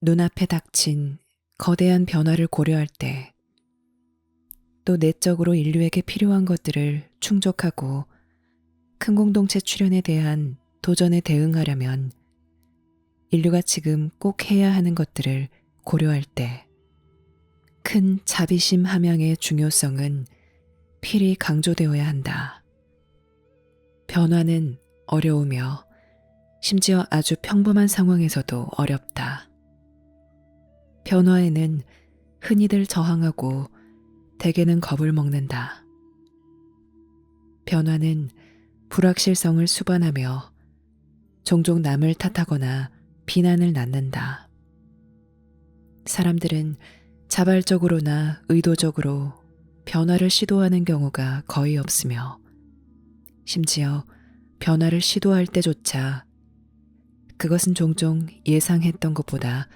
눈앞에 닥친 거대한 변화를 고려할 때, 또 내적으로 인류에게 필요한 것들을 충족하고 큰 공동체 출현에 대한 도전에 대응하려면 인류가 지금 꼭 해야 하는 것들을 고려할 때, 큰 자비심 함양의 중요성은 필히 강조되어야 한다. 변화는 어려우며 심지어 아주 평범한 상황에서도 어렵다. 변화에는 흔히들 저항하고 대개는 겁을 먹는다. 변화는 불확실성을 수반하며 종종 남을 탓하거나 비난을 낳는다. 사람들은 자발적으로나 의도적으로 변화를 시도하는 경우가 거의 없으며, 심지어 변화를 시도할 때조차 그것은 종종 예상했던 것보다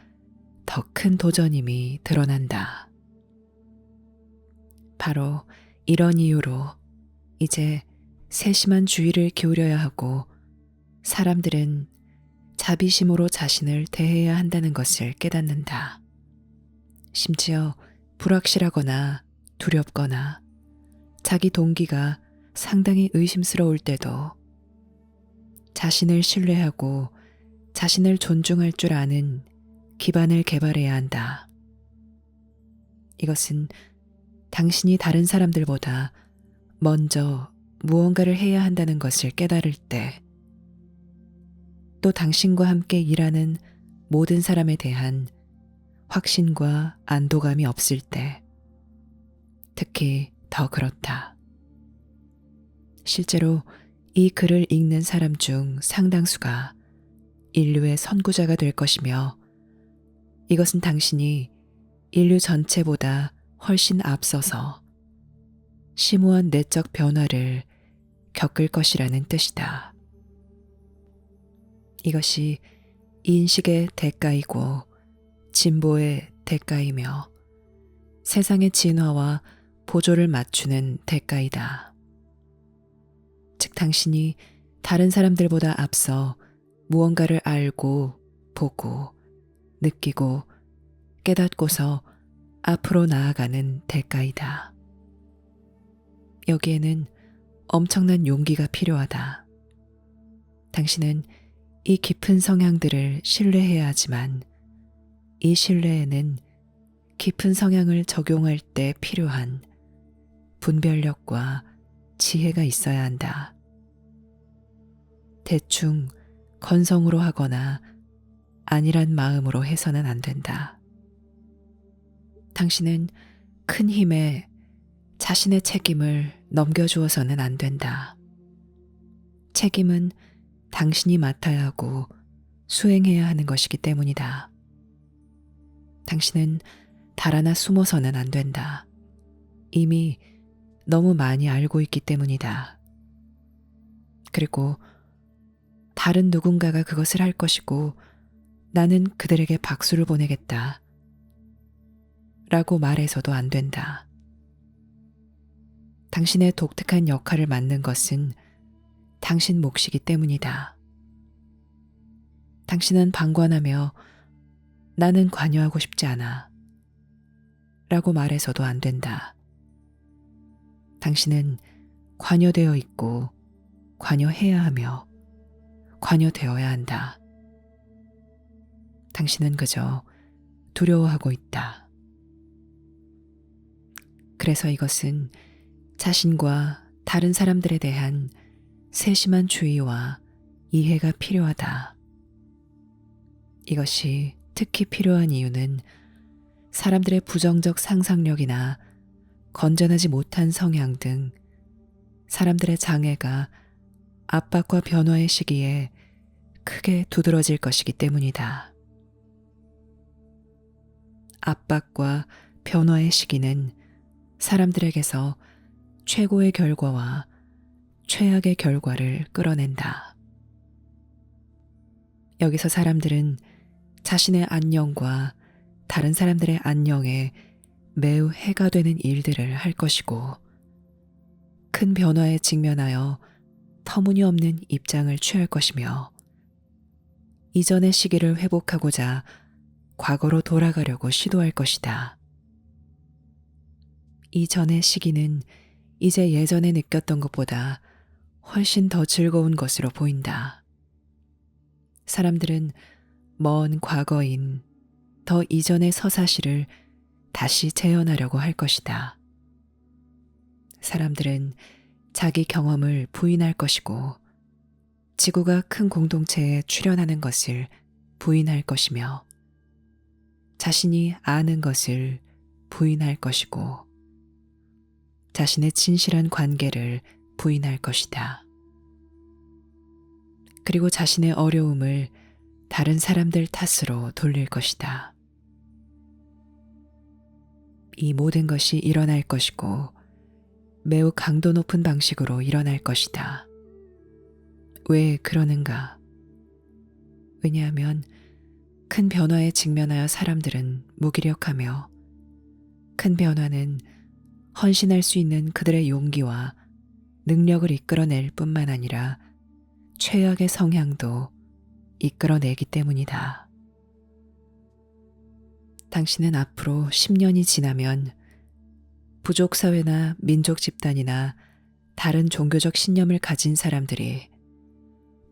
더 큰 도전임이 드러난다. 바로 이런 이유로 이제 세심한 주의를 기울여야 하고 사람들은 자비심으로 자신을 대해야 한다는 것을 깨닫는다. 심지어 불확실하거나 두렵거나 자기 동기가 상당히 의심스러울 때도 자신을 신뢰하고 자신을 존중할 줄 아는 기반을 개발해야 한다. 이것은 당신이 다른 사람들보다 먼저 무언가를 해야 한다는 것을 깨달을 때, 또 당신과 함께 일하는 모든 사람에 대한 확신과 안도감이 없을 때, 특히 더 그렇다. 실제로 이 글을 읽는 사람 중 상당수가 인류의 선구자가 될 것이며, 이것은 당신이 인류 전체보다 훨씬 앞서서 심오한 내적 변화를 겪을 것이라는 뜻이다. 이것이 인식의 대가이고 진보의 대가이며 세상의 진화와 보조를 맞추는 대가이다. 즉, 당신이 다른 사람들보다 앞서 무언가를 알고 보고 느끼고 깨닫고서 앞으로 나아가는 대가이다. 여기에는 엄청난 용기가 필요하다. 당신은 이 깊은 성향들을 신뢰해야 하지만 이 신뢰에는 깊은 성향을 적용할 때 필요한 분별력과 지혜가 있어야 한다. 대충 건성으로 하거나 아니란 마음으로 해서는 안 된다. 당신은 큰 힘에 자신의 책임을 넘겨주어서는 안 된다. 책임은 당신이 맡아야 하고 수행해야 하는 것이기 때문이다. 당신은 달아나 숨어서는 안 된다. 이미 너무 많이 알고 있기 때문이다. 그리고 다른 누군가가 그것을 할 것이고 나는 그들에게 박수를 보내겠다 라고 말해서도 안 된다. 당신의 독특한 역할을 맡는 것은 당신 몫이기 때문이다. 당신은 방관하며 나는 관여하고 싶지 않아 라고 말해서도 안 된다. 당신은 관여되어 있고 관여해야 하며 관여되어야 한다. 당신은 그저 두려워하고 있다. 그래서 이것은 자신과 다른 사람들에 대한 세심한 주의와 이해가 필요하다. 이것이 특히 필요한 이유는 사람들의 부정적 상상력이나 건전하지 못한 성향 등 사람들의 장애가 압박과 변화의 시기에 크게 두드러질 것이기 때문이다. 압박과 변화의 시기는 사람들에게서 최고의 결과와 최악의 결과를 끌어낸다. 여기서 사람들은 자신의 안녕과 다른 사람들의 안녕에 매우 해가 되는 일들을 할 것이고, 큰 변화에 직면하여 터무니없는 입장을 취할 것이며, 이전의 시기를 회복하고자 과거로 돌아가려고 시도할 것이다. 이전의 시기는 이제 예전에 느꼈던 것보다 훨씬 더 즐거운 것으로 보인다. 사람들은 먼 과거인 더 이전의 서사시를 다시 재현하려고 할 것이다. 사람들은 자기 경험을 부인할 것이고 지구가 큰 공동체에 출현하는 것을 부인할 것이며 자신이 아는 것을 부인할 것이고 자신의 진실한 관계를 부인할 것이다. 그리고 자신의 어려움을 다른 사람들 탓으로 돌릴 것이다. 이 모든 것이 일어날 것이고 매우 강도 높은 방식으로 일어날 것이다. 왜 그러는가? 왜냐하면 큰 변화에 직면하여 사람들은 무기력하며 큰 변화는 헌신할 수 있는 그들의 용기와 능력을 이끌어낼 뿐만 아니라 최악의 성향도 이끌어내기 때문이다. 당신은 앞으로 10년이 지나면 부족 사회나 민족 집단이나 다른 종교적 신념을 가진 사람들이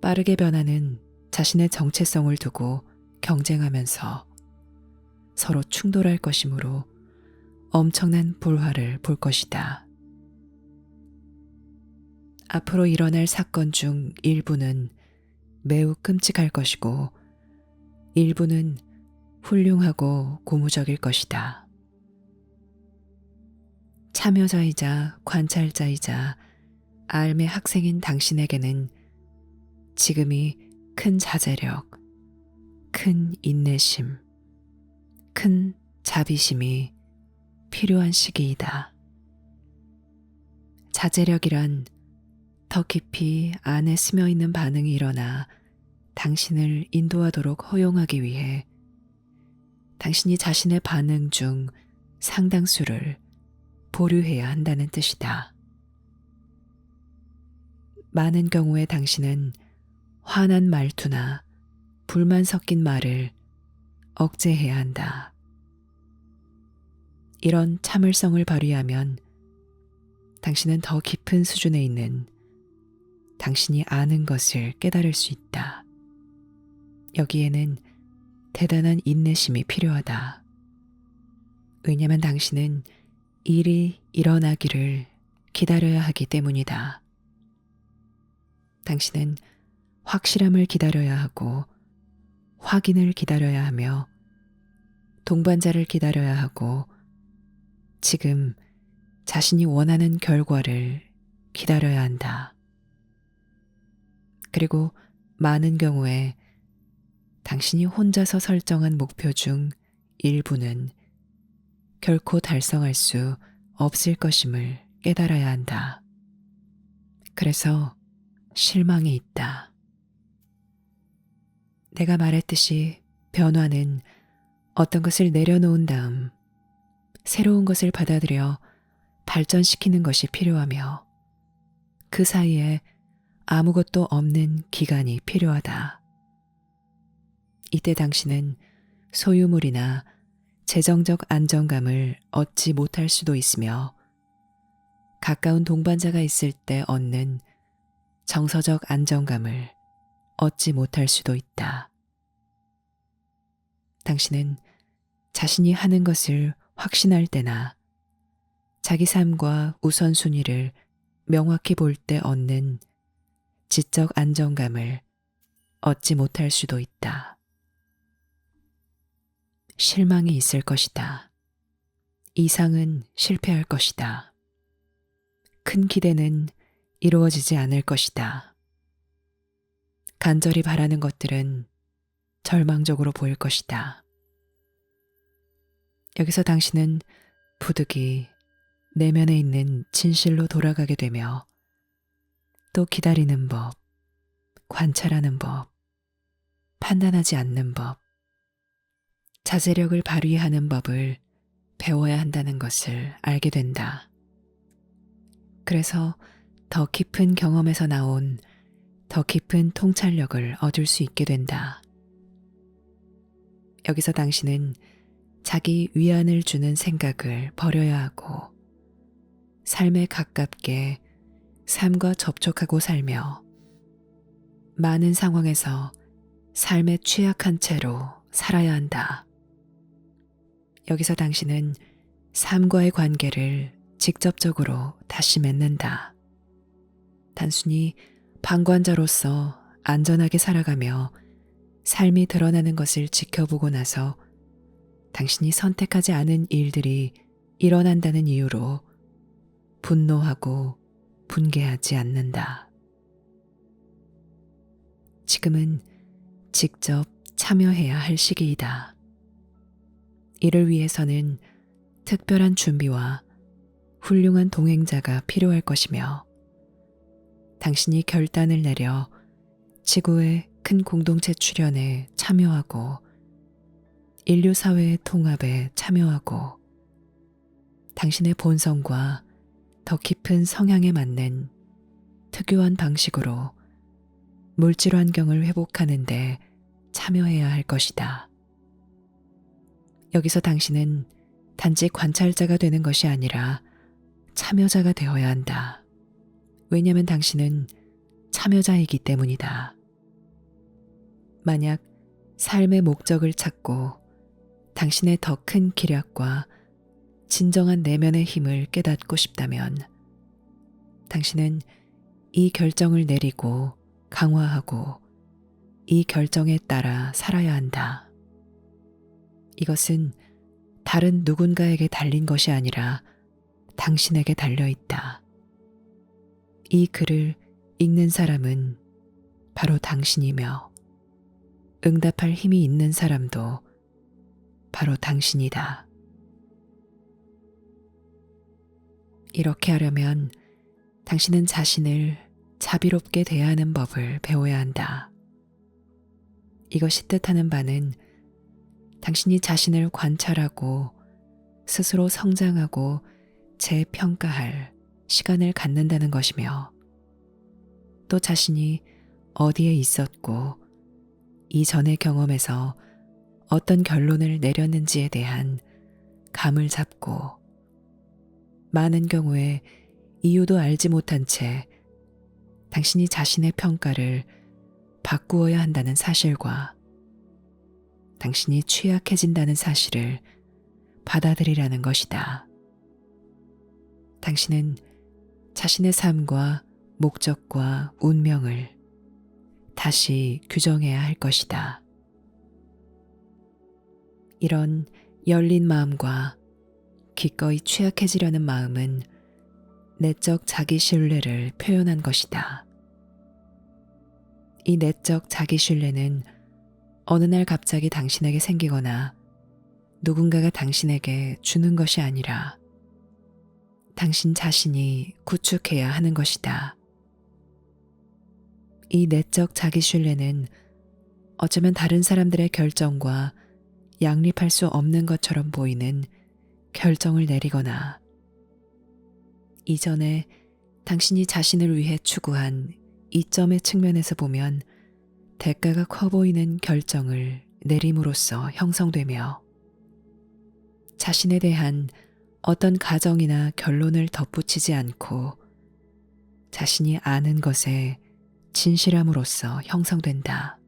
빠르게 변하는 자신의 정체성을 두고 경쟁하면서 서로 충돌할 것이므로 엄청난 불화를 볼 것이다. 앞으로 일어날 사건 중 일부는 매우 끔찍할 것이고 일부는 훌륭하고 고무적일 것이다. 참여자이자 관찰자이자 알매 학생인 당신에게는 지금이 큰 자제력, 큰 인내심, 큰 자비심이 필요한 시기이다. 자제력이란 더 깊이 안에 스며 있는 반응이 일어나 당신을 인도하도록 허용하기 위해 당신이 자신의 반응 중 상당수를 보류해야 한다는 뜻이다. 많은 경우에 당신은 화난 말투나 불만 섞인 말을 억제해야 한다. 이런 참을성을 발휘하면 당신은 더 깊은 수준에 있는 당신이 아는 것을 깨달을 수 있다. 여기에는 대단한 인내심이 필요하다. 왜냐하면 당신은 일이 일어나기를 기다려야 하기 때문이다. 당신은 확실함을 기다려야 하고 확인을 기다려야 하며 동반자를 기다려야 하고 지금 자신이 원하는 결과를 기다려야 한다. 그리고 많은 경우에 당신이 혼자서 설정한 목표 중 일부는 결코 달성할 수 없을 것임을 깨달아야 한다. 그래서 실망이 있다. 내가 말했듯이 변화는 어떤 것을 내려놓은 다음 새로운 것을 받아들여 발전시키는 것이 필요하며 그 사이에 아무것도 없는 기간이 필요하다. 이때 당신은 소유물이나 재정적 안정감을 얻지 못할 수도 있으며 가까운 동반자가 있을 때 얻는 정서적 안정감을 얻지 못할 수도 있다. 당신은 자신이 하는 것을 확신할 때나 자기 삶과 우선순위를 명확히 볼 때 얻는 지적 안정감을 얻지 못할 수도 있다. 실망이 있을 것이다. 이상은 실패할 것이다. 큰 기대는 이루어지지 않을 것이다. 간절히 바라는 것들은 절망적으로 보일 것이다. 여기서 당신은 부득이 내면에 있는 진실로 돌아가게 되며 또 기다리는 법, 관찰하는 법, 판단하지 않는 법, 자제력을 발휘하는 법을 배워야 한다는 것을 알게 된다. 그래서 더 깊은 경험에서 나온 더 깊은 통찰력을 얻을 수 있게 된다. 여기서 당신은 자기 위안을 주는 생각을 버려야 하고 삶에 가깝게 삶과 접촉하고 살며 많은 상황에서 삶에 취약한 채로 살아야 한다. 여기서 당신은 삶과의 관계를 직접적으로 다시 맺는다. 단순히 방관자로서 안전하게 살아가며 삶이 드러나는 것을 지켜보고 나서 당신이 선택하지 않은 일들이 일어난다는 이유로 분노하고 분개하지 않는다. 지금은 직접 참여해야 할 시기이다. 이를 위해서는 특별한 준비와 훌륭한 동행자가 필요할 것이며 당신이 결단을 내려 지구의 큰 공동체 출현에 참여하고 인류 사회의 통합에 참여하고 당신의 본성과 더 깊은 성향에 맞는 특유한 방식으로 물질 환경을 회복하는 데 참여해야 할 것이다. 여기서 당신은 단지 관찰자가 되는 것이 아니라 참여자가 되어야 한다. 왜냐하면 당신은 참여자이기 때문이다. 만약 삶의 목적을 찾고 당신의 더 큰 기략과 진정한 내면의 힘을 깨닫고 싶다면 당신은 이 결정을 내리고 강화하고 이 결정에 따라 살아야 한다. 이것은 다른 누군가에게 달린 것이 아니라 당신에게 달려 있다. 이 글을 읽는 사람은 바로 당신이며 응답할 힘이 있는 사람도 바로 당신이다. 이렇게 하려면 당신은 자신을 자비롭게 대하는 법을 배워야 한다. 이것이 뜻하는 바는 당신이 자신을 관찰하고 스스로 성장하고 재평가할 시간을 갖는다는 것이며 또 자신이 어디에 있었고 이전의 경험에서 어떤 결론을 내렸는지에 대한 감을 잡고 많은 경우에 이유도 알지 못한 채 당신이 자신의 평가를 바꾸어야 한다는 사실과 당신이 취약해진다는 사실을 받아들이라는 것이다. 당신은 자신의 삶과 목적과 운명을 다시 규정해야 할 것이다. 이런 열린 마음과 기꺼이 취약해지려는 마음은 내적 자기 신뢰를 표현한 것이다. 이 내적 자기 신뢰는 어느 날 갑자기 당신에게 생기거나 누군가가 당신에게 주는 것이 아니라 당신 자신이 구축해야 하는 것이다. 이 내적 자기 신뢰는 어쩌면 다른 사람들의 결정과 양립할 수 없는 것처럼 보이는 결정을 내리거나 이전에 당신이 자신을 위해 추구한 이점의 측면에서 보면 대가가 커 보이는 결정을 내림으로써 형성되며 자신에 대한 어떤 가정이나 결론을 덧붙이지 않고 자신이 아는 것에 진실함으로써 형성된다.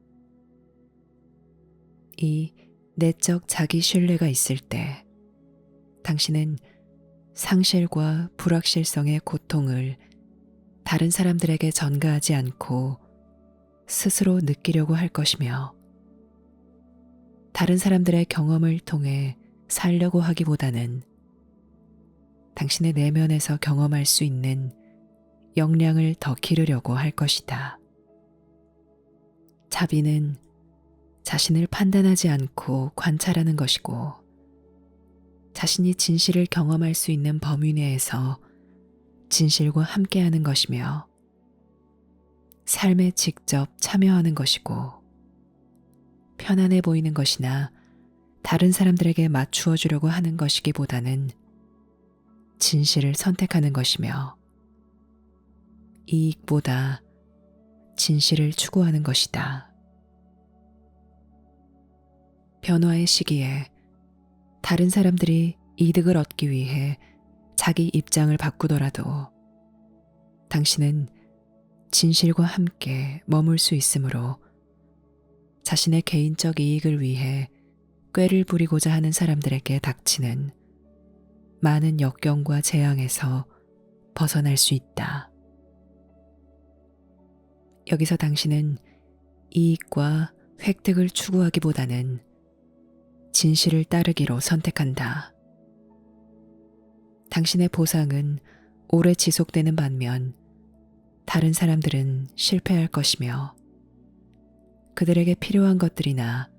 이 내적 자기 신뢰가 있을 때 당신은 상실과 불확실성의 고통을 다른 사람들에게 전가하지 않고 스스로 느끼려고 할 것이며 다른 사람들의 경험을 통해 살려고 하기보다는 당신의 내면에서 경험할 수 있는 역량을 더 기르려고 할 것이다. 자비는 자신을 판단하지 않고 관찰하는 것이고 자신이 진실을 경험할 수 있는 범위 내에서 진실과 함께하는 것이며 삶에 직접 참여하는 것이고 편안해 보이는 것이나 다른 사람들에게 맞추어 주려고 하는 것이기보다는 진실을 선택하는 것이며 이익보다 진실을 추구하는 것이다. 변화의 시기에 다른 사람들이 이득을 얻기 위해 자기 입장을 바꾸더라도 당신은 진실과 함께 머물 수 있으므로 자신의 개인적 이익을 위해 꾀를 부리고자 하는 사람들에게 닥치는 많은 역경과 재앙에서 벗어날 수 있다. 여기서 당신은 이익과 획득을 추구하기보다는 진실을 따르기로 선택한다. 당신의 보상은 오래 지속되는 반면 다른 사람들은 실패할 것이며 그들에게 필요한 것들이나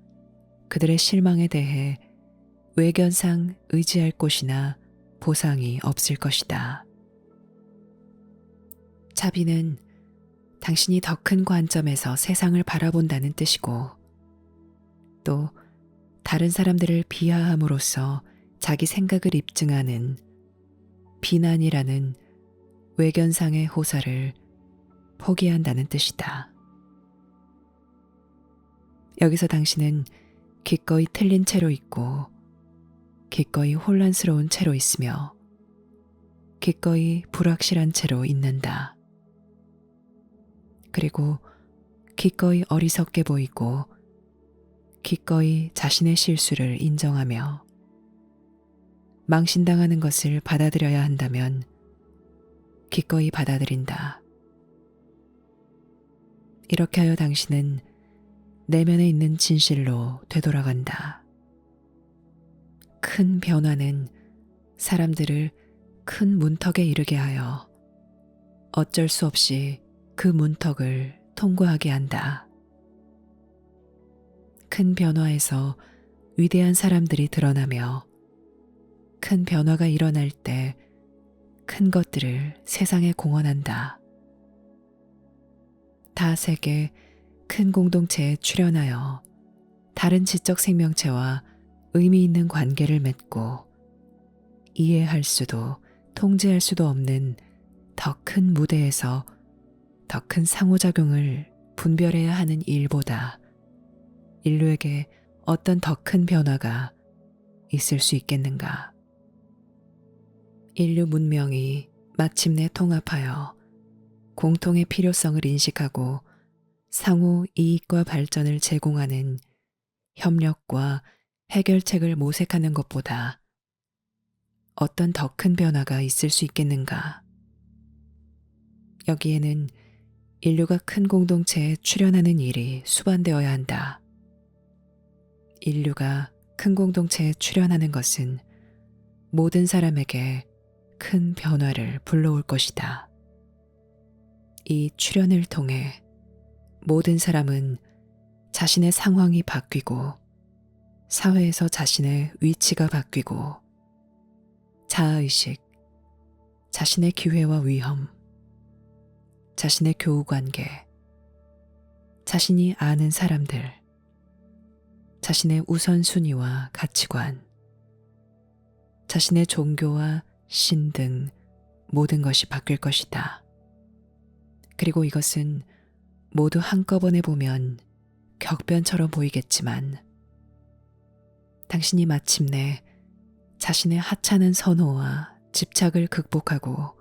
그들의 실망에 대해 외견상 의지할 곳이나 보상이 없을 것이다. 자비는 당신이 더 큰 관점에서 세상을 바라본다는 뜻이고 또 다른 사람들을 비하함으로써 자기 생각을 입증하는 비난이라는 외견상의 호사를 포기한다는 뜻이다. 여기서 당신은 기꺼이 틀린 채로 있고 기꺼이 혼란스러운 채로 있으며 기꺼이 불확실한 채로 있는다. 그리고 기꺼이 어리석게 보이고 기꺼이 자신의 실수를 인정하며 망신당하는 것을 받아들여야 한다면 기꺼이 받아들인다. 이렇게 하여 당신은 내면에 있는 진실로 되돌아간다. 큰 변화는 사람들을 큰 문턱에 이르게 하여 어쩔 수 없이 그 문턱을 통과하게 한다. 큰 변화에서 위대한 사람들이 드러나며 큰 변화가 일어날 때 큰 것들을 세상에 공헌한다. 다색의 큰 공동체에 출연하여 다른 지적 생명체와 의미 있는 관계를 맺고 이해할 수도 통제할 수도 없는 더 큰 무대에서 더 큰 상호작용을 분별해야 하는 일보다 인류에게 어떤 더 큰 변화가 있을 수 있겠는가? 인류 문명이 마침내 통합하여 공통의 필요성을 인식하고 상호 이익과 발전을 제공하는 협력과 해결책을 모색하는 것보다 어떤 더 큰 변화가 있을 수 있겠는가? 여기에는 인류가 큰 공동체에 출연하는 일이 수반되어야 한다. 인류가 큰 공동체에 출연하는 것은 모든 사람에게 큰 변화를 불러올 것이다. 이 출연을 통해 모든 사람은 자신의 상황이 바뀌고 사회에서 자신의 위치가 바뀌고 자아의식, 자신의 기회와 위험, 자신의 교우관계, 자신이 아는 사람들, 자신의 우선순위와 가치관, 자신의 종교와 신 등 모든 것이 바뀔 것이다. 그리고 이것은 모두 한꺼번에 보면 격변처럼 보이겠지만 당신이 마침내 자신의 하찮은 선호와 집착을 극복하고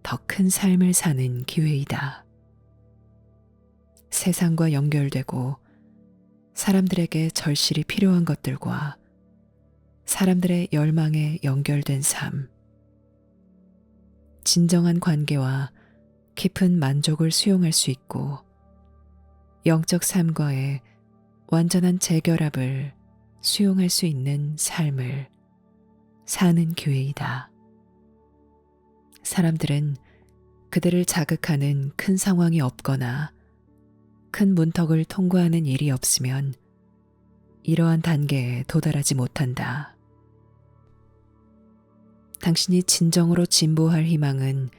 더 큰 삶을 사는 기회이다. 세상과 연결되고 사람들에게 절실히 필요한 것들과 사람들의 열망에 연결된 삶, 진정한 관계와 깊은 만족을 수용할 수 있고 영적 삶과의 완전한 재결합을 수용할 수 있는 삶을 사는 기회이다. 사람들은 그들을 자극하는 큰 상황이 없거나 큰 문턱을 통과하는 일이 없으면 이러한 단계에 도달하지 못한다. 당신이 진정으로 진보할 희망은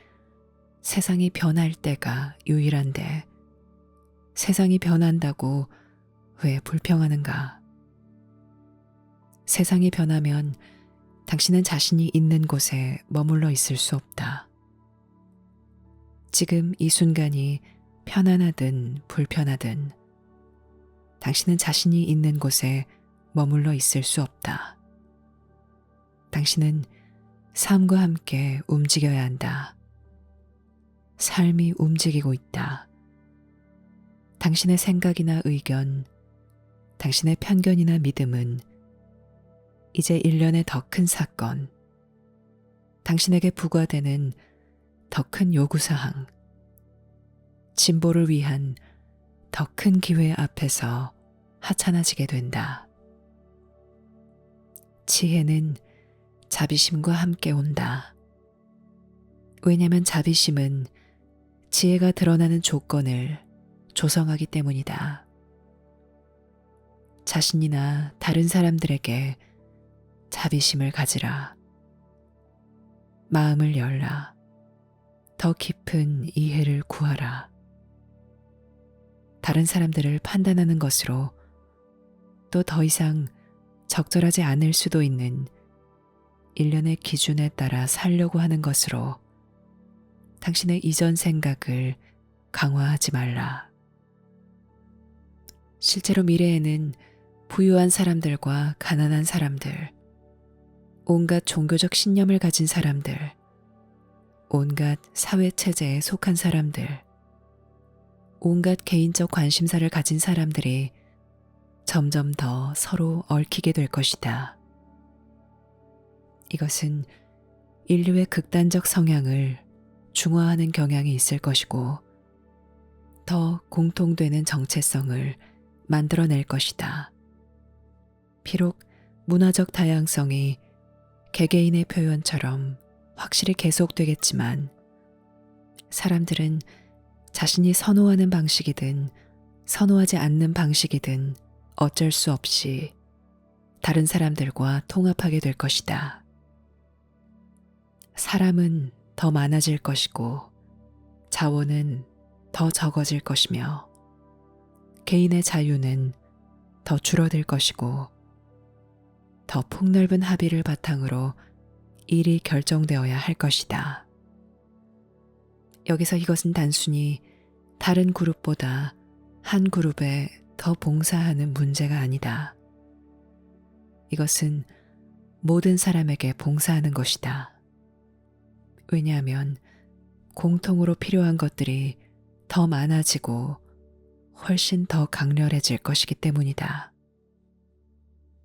세상이 변할 때가 유일한데 세상이 변한다고 왜 불평하는가? 세상이 변하면 당신은 자신이 있는 곳에 머물러 있을 수 없다. 지금 이 순간이 편안하든 불편하든 당신은 자신이 있는 곳에 머물러 있을 수 없다. 당신은 삶과 함께 움직여야 한다. 삶이 움직이고 있다. 당신의 생각이나 의견, 당신의 편견이나 믿음은 이제 일련의 더 큰 사건, 당신에게 부과되는 더 큰 요구사항, 진보를 위한 더 큰 기회 앞에서 하찮아지게 된다. 지혜는 자비심과 함께 온다. 왜냐하면 자비심은 지혜가 드러나는 조건을 조성하기 때문이다. 자신이나 다른 사람들에게 자비심을 가지라. 마음을 열라. 더 깊은 이해를 구하라. 다른 사람들을 판단하는 것으로 또 더 이상 적절하지 않을 수도 있는 일련의 기준에 따라 살려고 하는 것으로 당신의 이전 생각을 강화하지 말라. 실제로 미래에는 부유한 사람들과 가난한 사람들, 온갖 종교적 신념을 가진 사람들, 온갖 사회체제에 속한 사람들, 온갖 개인적 관심사를 가진 사람들이 점점 더 서로 얽히게 될 것이다. 이것은 인류의 극단적 성향을 중화하는 경향이 있을 것이고 더 공통되는 정체성을 만들어낼 것이다. 비록 문화적 다양성이 개개인의 표현처럼 확실히 계속되겠지만 사람들은 자신이 선호하는 방식이든 선호하지 않는 방식이든 어쩔 수 없이 다른 사람들과 통합하게 될 것이다. 사람은 더 많아질 것이고 자원은 더 적어질 것이며 개인의 자유는 더 줄어들 것이고 더 폭넓은 합의를 바탕으로 일이 결정되어야 할 것이다. 여기서 이것은 단순히 다른 그룹보다 한 그룹에 더 봉사하는 문제가 아니다. 이것은 모든 사람에게 봉사하는 것이다. 왜냐하면 공통으로 필요한 것들이 더 많아지고 훨씬 더 강렬해질 것이기 때문이다.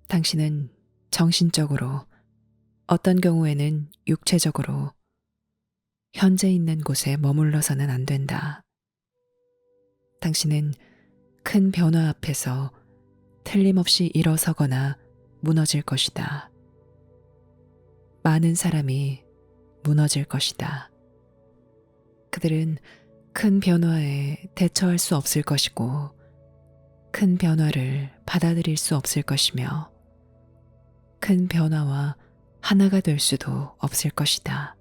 당신은 정신적으로, 어떤 경우에는 육체적으로 현재 있는 곳에 머물러서는 안 된다. 당신은 큰 변화 앞에서 틀림없이 일어서거나 무너질 것이다. 많은 사람이 무너질 것이다. 그들은 큰 변화에 대처할 수 없을 것이고 큰 변화를 받아들일 수 없을 것이며 큰 변화와 하나가 될 수도 없을 것이다.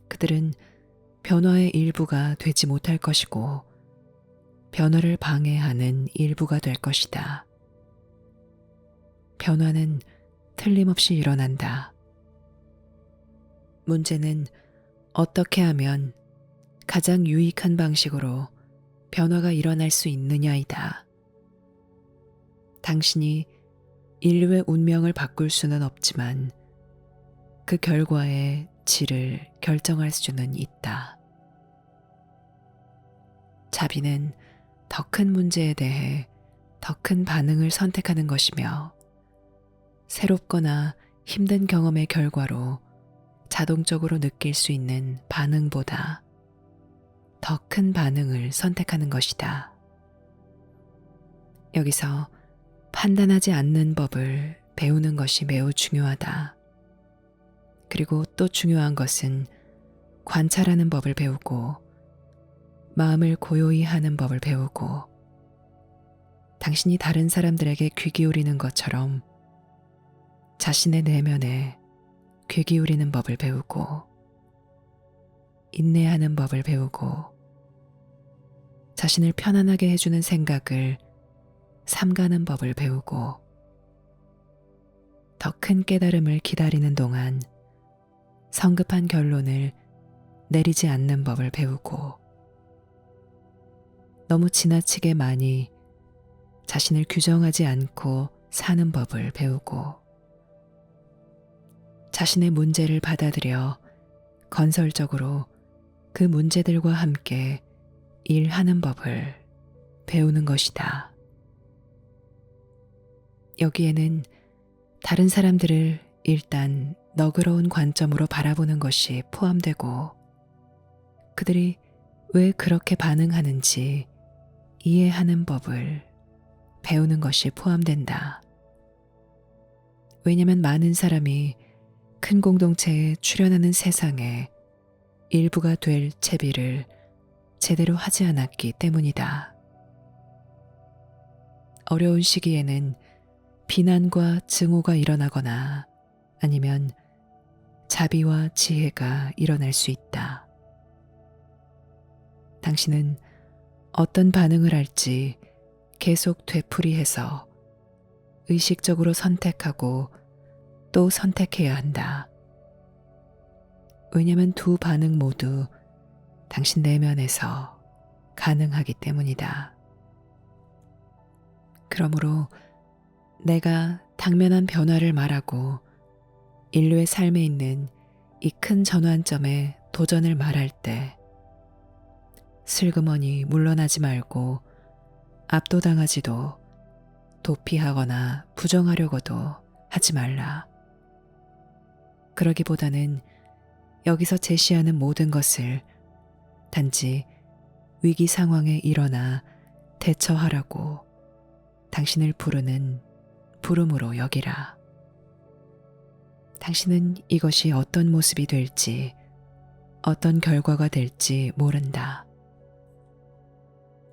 그들은 변화의 일부가 되지 못할 것이고 변화를 방해하는 일부가 될 것이다. 변화는 틀림없이 일어난다. 문제는 어떻게 하면 가장 유익한 방식으로 변화가 일어날 수 있느냐이다. 당신이 인류의 운명을 바꿀 수는 없지만 그 결과의 질을 결정할 수는 있다. 자비는 더 큰 문제에 대해 더 큰 반응을 선택하는 것이며 새롭거나 힘든 경험의 결과로 자동적으로 느낄 수 있는 반응보다 더 큰 반응을 선택하는 것이다. 여기서 판단하지 않는 법을 배우는 것이 매우 중요하다. 그리고 또 중요한 것은 관찰하는 법을 배우고 마음을 고요히 하는 법을 배우고 당신이 다른 사람들에게 귀 기울이는 것처럼 자신의 내면에 귀 기울이는 법을 배우고 인내하는 법을 배우고 자신을 편안하게 해주는 생각을 삼가는 법을 배우고 더 큰 깨달음을 기다리는 동안 성급한 결론을 내리지 않는 법을 배우고 너무 지나치게 많이 자신을 규정하지 않고 사는 법을 배우고 자신의 문제를 받아들여 건설적으로 그 문제들과 함께 일하는 법을 배우는 것이다. 여기에는 다른 사람들을 일단 너그러운 관점으로 바라보는 것이 포함되고 그들이 왜 그렇게 반응하는지 이해하는 법을 배우는 것이 포함된다. 왜냐하면 많은 사람이 큰 공동체에 출연하는 세상에 일부가 될 채비를 제대로 하지 않았기 때문이다. 어려운 시기에는 비난과 증오가 일어나거나 아니면 자비와 지혜가 일어날 수 있다. 당신은 어떤 반응을 할지 계속 되풀이해서 의식적으로 선택하고 또 선택해야 한다. 왜냐하면 두 반응 모두 당신 내면에서 가능하기 때문이다. 그러므로 내가 당면한 변화를 말하고 인류의 삶에 있는 이 큰 전환점에 도전을 말할 때 슬그머니 물러나지 말고 압도당하지도 도피하거나 부정하려고도 하지 말라. 그러기보다는 여기서 제시하는 모든 것을 단지 위기 상황에 일어나 대처하라고 당신을 부르는 부름으로 여기라. 당신은 이것이 어떤 모습이 될지, 어떤 결과가 될지 모른다.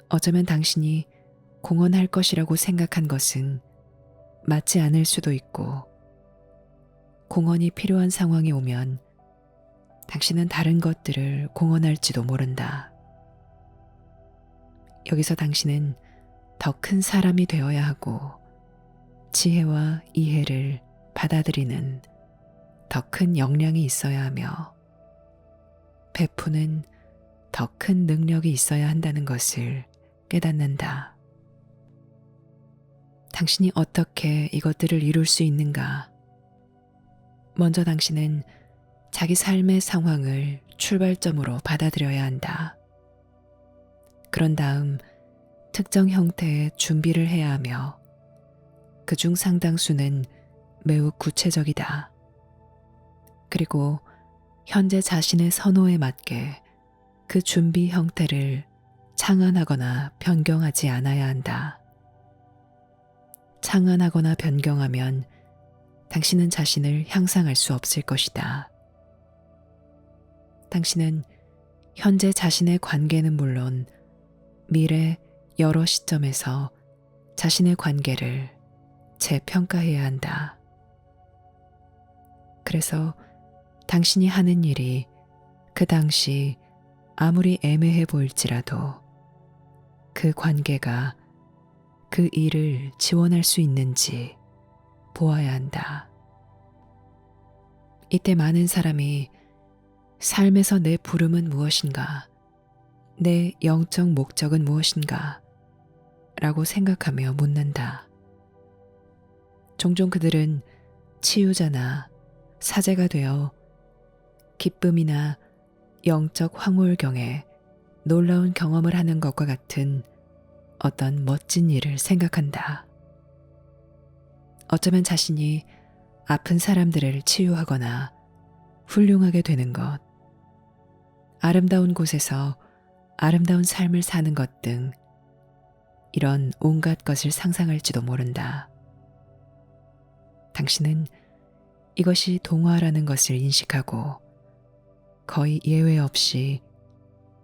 어쩌면 당신이 공헌할 것이라고 생각한 것은 맞지 않을 수도 있고, 공헌이 필요한 상황이 오면 당신은 다른 것들을 공헌할지도 모른다. 여기서 당신은 더 큰 사람이 되어야 하고 지혜와 이해를 받아들이는 더 큰 역량이 있어야 하며 베푸는 더 큰 능력이 있어야 한다는 것을 깨닫는다. 당신이 어떻게 이것들을 이룰 수 있는가? 먼저 당신은 자기 삶의 상황을 출발점으로 받아들여야 한다. 그런 다음 특정 형태의 준비를 해야 하며 그중 상당수는 매우 구체적이다. 그리고 현재 자신의 선호에 맞게 그 준비 형태를 창안하거나 변경하지 않아야 한다. 창안하거나 변경하면 당신은 자신을 향상할 수 없을 것이다. 당신은 현재 자신의 관계는 물론 미래 여러 시점에서 자신의 관계를 재평가해야 한다. 그래서 당신이 하는 일이 그 당시 아무리 애매해 보일지라도 그 관계가 그 일을 지원할 수 있는지 보아야 한다. 이때 많은 사람이 삶에서 내 부름은 무엇인가? 내 영적 목적은 무엇인가? 라고 생각하며 묻는다. 종종 그들은 치유자나 사제가 되어 기쁨이나 영적 황홀경에 놀라운 경험을 하는 것과 같은 어떤 멋진 일을 생각한다. 어쩌면 자신이 아픈 사람들을 치유하거나 훌륭하게 되는 것, 아름다운 곳에서 아름다운 삶을 사는 것 등 이런 온갖 것을 상상할지도 모른다. 당신은 이것이 동화라는 것을 인식하고 거의 예외 없이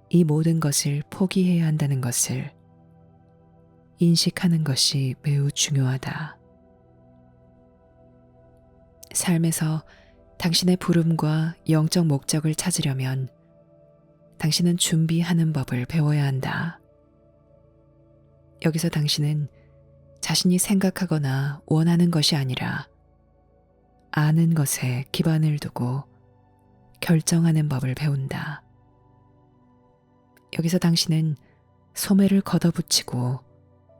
이 모든 것을 포기해야 한다는 것을 인식하는 것이 매우 중요하다. 삶에서 당신의 부름과 영적 목적을 찾으려면 당신은 준비하는 법을 배워야 한다. 여기서 당신은 자신이 생각하거나 원하는 것이 아니라 아는 것에 기반을 두고 결정하는 법을 배운다. 여기서 당신은 소매를 걷어붙이고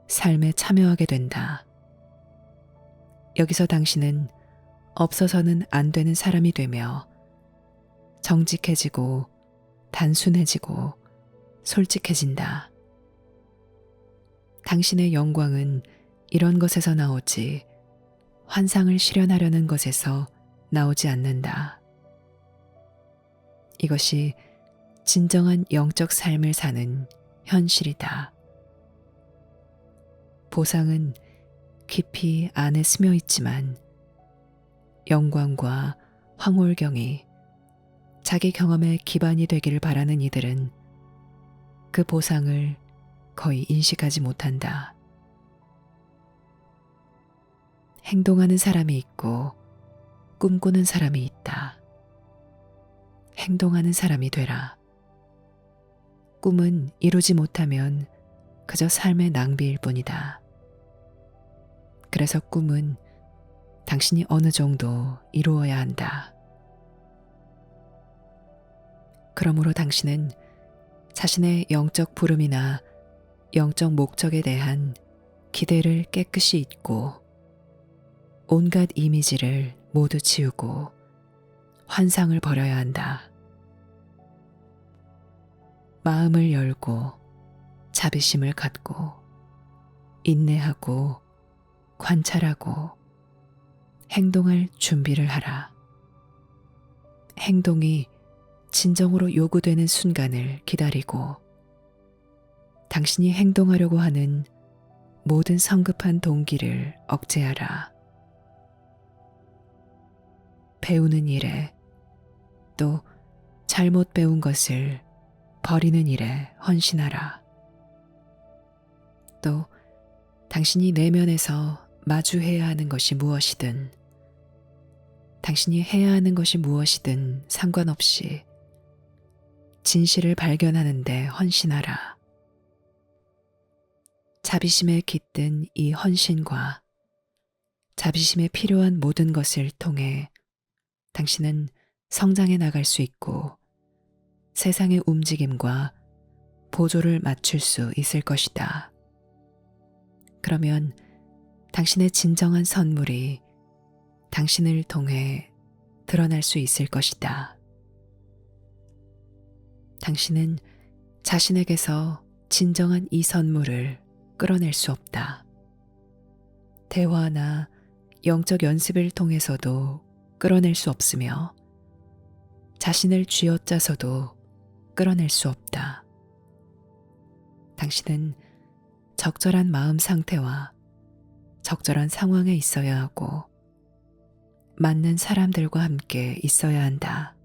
삶에 참여하게 된다. 여기서 당신은 없어서는 안 되는 사람이 되며 정직해지고 단순해지고 솔직해진다. 당신의 영광은 이런 것에서 나오지 환상을 실현하려는 것에서 나오지 않는다. 이것이 진정한 영적 삶을 사는 현실이다. 보상은 깊이 안에 스며 있지만 영광과 황홀경이 자기 경험의 기반이 되기를 바라는 이들은 그 보상을 거의 인식하지 못한다. 행동하는 사람이 있고 꿈꾸는 사람이 있다. 행동하는 사람이 되라. 꿈은 이루지 못하면 그저 삶의 낭비일 뿐이다. 그래서 꿈은 당신이 어느 정도 이루어야 한다. 그러므로 당신은 자신의 영적 부름이나 영적 목적에 대한 기대를 깨끗이 잊고 온갖 이미지를 모두 지우고 환상을 버려야 한다. 마음을 열고 자비심을 갖고 인내하고 관찰하고 행동할 준비를 하라. 행동이 진정으로 요구되는 순간을 기다리고 당신이 행동하려고 하는 모든 성급한 동기를 억제하라. 배우는 일에 또 잘못 배운 것을 버리는 일에 헌신하라. 또 당신이 내면에서 마주해야 하는 것이 무엇이든 당신이 해야 하는 것이 무엇이든 상관없이 진실을 발견하는 데 헌신하라. 자비심에 깃든 이 헌신과 자비심에 필요한 모든 것을 통해 당신은 성장해 나갈 수 있고 세상의 움직임과 보조를 맞출 수 있을 것이다. 그러면 당신의 진정한 선물이 당신을 통해 드러날 수 있을 것이다. 당신은 자신에게서 진정한 이 선물을 끌어낼 수 없다. 대화나 영적 연습을 통해서도 끌어낼 수 없으며 자신을 쥐어짜서도 끌어낼 수 없다. 당신은 적절한 마음 상태와 적절한 상황에 있어야 하고 맞는 사람들과 함께 있어야 한다.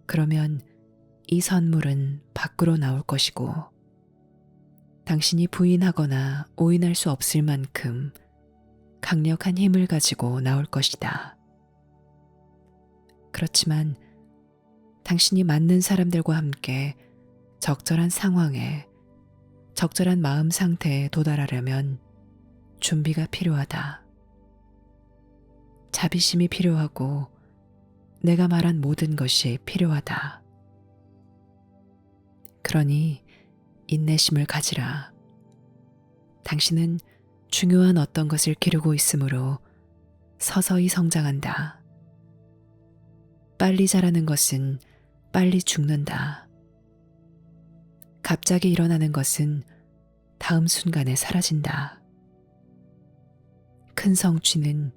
그러면 이 선물은 밖으로 나올 것이고 당신이 부인하거나 오인할 수 없을 만큼 강력한 힘을 가지고 나올 것이다. 그렇지만 당신이 맞는 사람들과 함께 적절한 상황에 적절한 마음 상태에 도달하려면 준비가 필요하다. 자비심이 필요하고 내가 말한 모든 것이 필요하다. 그러니 인내심을 가지라. 당신은 중요한 어떤 것을 기르고 있으므로 서서히 성장한다. 빨리 자라는 것은 빨리 죽는다. 갑자기 일어나는 것은 다음 순간에 사라진다. 큰 성취는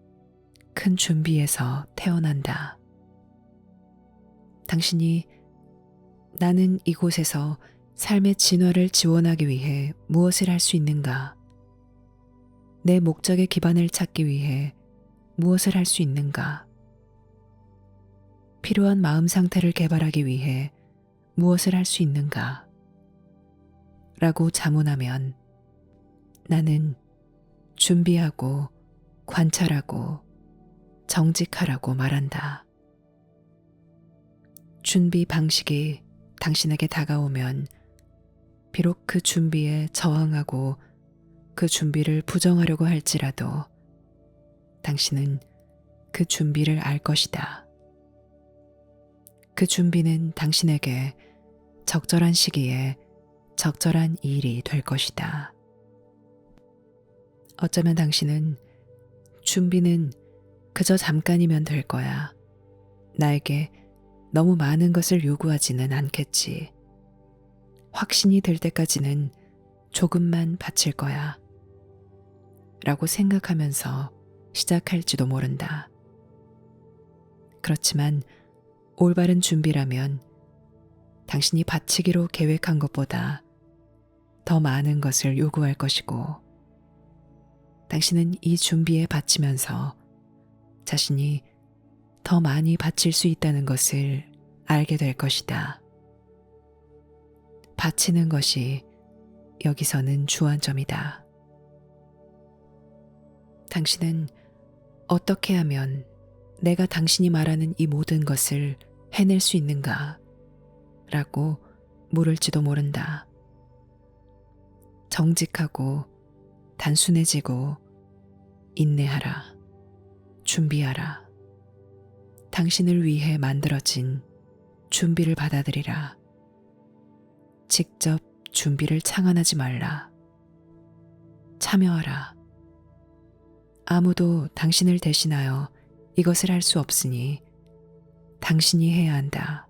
큰 준비에서 태어난다. 당신이 나는 이곳에서 삶의 진화를 지원하기 위해 무엇을 할 수 있는가? 내 목적의 기반을 찾기 위해 무엇을 할 수 있는가? 필요한 마음 상태를 개발하기 위해 무엇을 할 수 있는가? 라고 자문하면 나는 준비하고 관찰하고 정직하라고 말한다. 준비 방식이 당신에게 다가오면 비록 그 준비에 저항하고 그 준비를 부정하려고 할지라도 당신은 그 준비를 알 것이다. 그 준비는 당신에게 적절한 시기에 적절한 일이 될 것이다. 어쩌면 당신은 준비는 그저 잠깐이면 될 거야. 나에게 너무 많은 것을 요구하지는 않겠지. 확신이 들 때까지는 조금만 바칠 거야. 라고 생각하면서 시작할지도 모른다. 그렇지만 올바른 준비라면 당신이 바치기로 계획한 것보다 더 많은 것을 요구할 것이고, 당신은 이 준비에 바치면서 자신이 더 많이 바칠 수 있다는 것을 알게 될 것이다. 바치는 것이 여기서는 주안점이다. 당신은 어떻게 하면 내가 당신이 말하는 이 모든 것을 해낼 수 있는가? 라고 물을지도 모른다. 정직하고 단순해지고 인내하라. 준비하라. 당신을 위해 만들어진 준비를 받아들이라. 직접 준비를 창안하지 말라. 참여하라. 아무도 당신을 대신하여 이것을 할 수 없으니 당신이 해야 한다.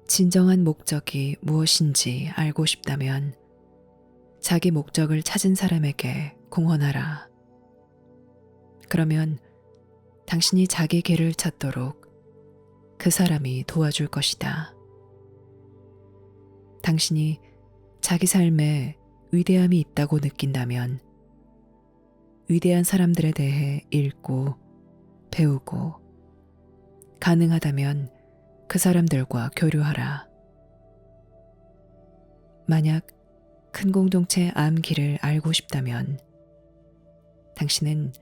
진정한 목적이 무엇인지 알고 싶다면 자기 목적을 찾은 사람에게 공헌하라. 그러면 당신이 자기 길을 찾도록 그 사람이 도와줄 것이다. 당신이 자기 삶에 위대함이 있다고 느낀다면 위대한 사람들에 대해 읽고 배우고, 가능하다면 그 사람들과 교류하라. 만약 큰 공동체 암기를 알고 싶다면 당신은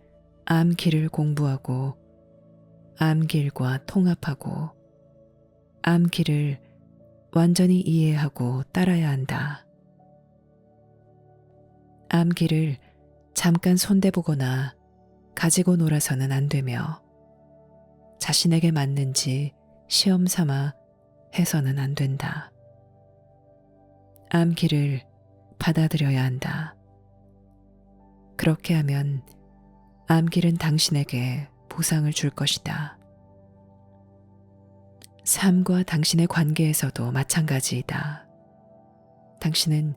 암기를 공부하고 암길과 통합하고 암기를 완전히 이해하고 따라야 한다. 암기를 잠깐 손대보거나 가지고 놀아서는 안 되며 자신에게 맞는지 시험 삼아 해서는 안 된다. 암기를 받아들여야 한다. 그렇게 하면 암길은 당신에게 보상을 줄 것이다. 삶과 당신의 관계에서도 마찬가지이다. 당신은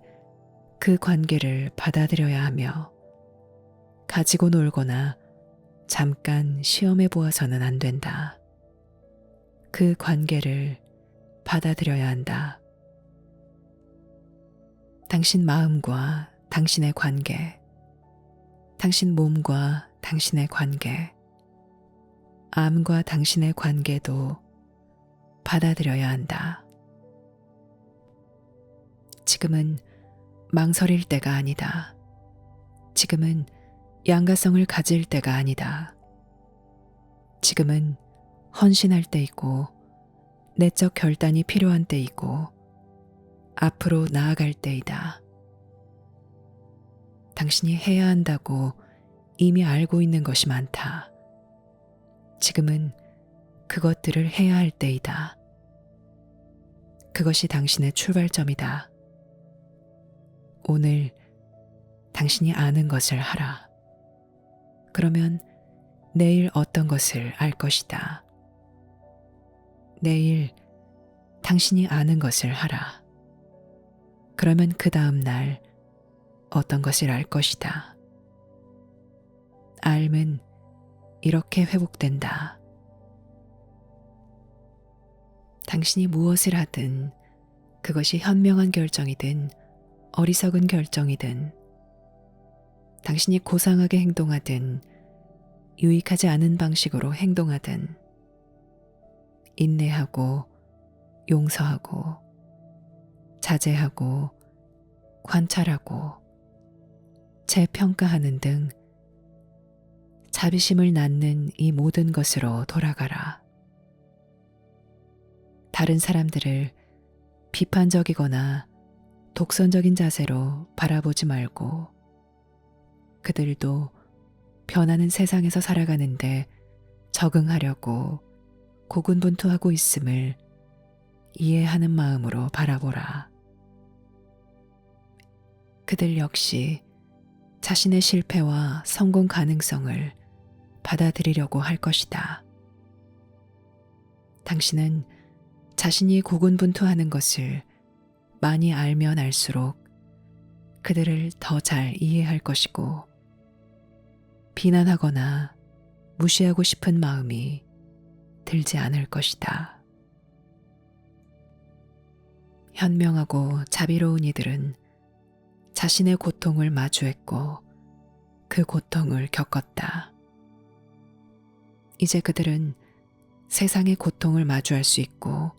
그 관계를 받아들여야 하며 가지고 놀거나 잠깐 시험해 보아서는 안 된다. 그 관계를 받아들여야 한다. 당신 마음과 당신의 관계, 당신 몸과 당신의 관계, 암과 당신의 관계도 받아들여야 한다. 지금은 망설일 때가 아니다. 지금은 양가성을 가질 때가 아니다. 지금은 헌신할 때이고 내적 결단이 필요한 때이고 앞으로 나아갈 때이다. 당신이 해야 한다고 이미 알고 있는 것이 많다. 지금은 그것들을 해야 할 때이다. 그것이 당신의 출발점이다. 오늘 당신이 아는 것을 하라. 그러면 내일 어떤 것을 알 것이다. 내일 당신이 아는 것을 하라. 그러면 그 다음 날 어떤 것을 알 것이다. 알면 이렇게 회복된다. 당신이 무엇을 하든 그것이 현명한 결정이든 어리석은 결정이든 당신이 고상하게 행동하든 유익하지 않은 방식으로 행동하든 인내하고 용서하고 자제하고 관찰하고 재평가하는 등 자비심을 낳는 이 모든 것으로 돌아가라. 다른 사람들을 비판적이거나 독선적인 자세로 바라보지 말고 그들도 변하는 세상에서 살아가는데 적응하려고 고군분투하고 있음을 이해하는 마음으로 바라보라. 그들 역시 자신의 실패와 성공 가능성을 받아들이려고 할 것이다. 당신은 자신이 고군분투하는 것을 많이 알면 알수록 그들을 더 잘 이해할 것이고, 비난하거나 무시하고 싶은 마음이 들지 않을 것이다. 현명하고 자비로운 이들은 자신의 고통을 마주했고 그 고통을 겪었다. 이제 그들은 세상의 고통을 마주할 수 있고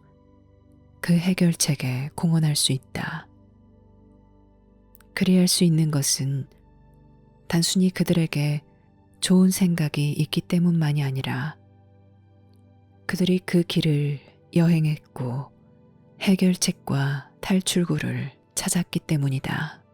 그 해결책에 공헌할 수 있다. 그리할 수 있는 것은 단순히 그들에게 좋은 생각이 있기 때문만이 아니라 그들이 그 길을 여행했고 해결책과 탈출구를 찾았기 때문이다.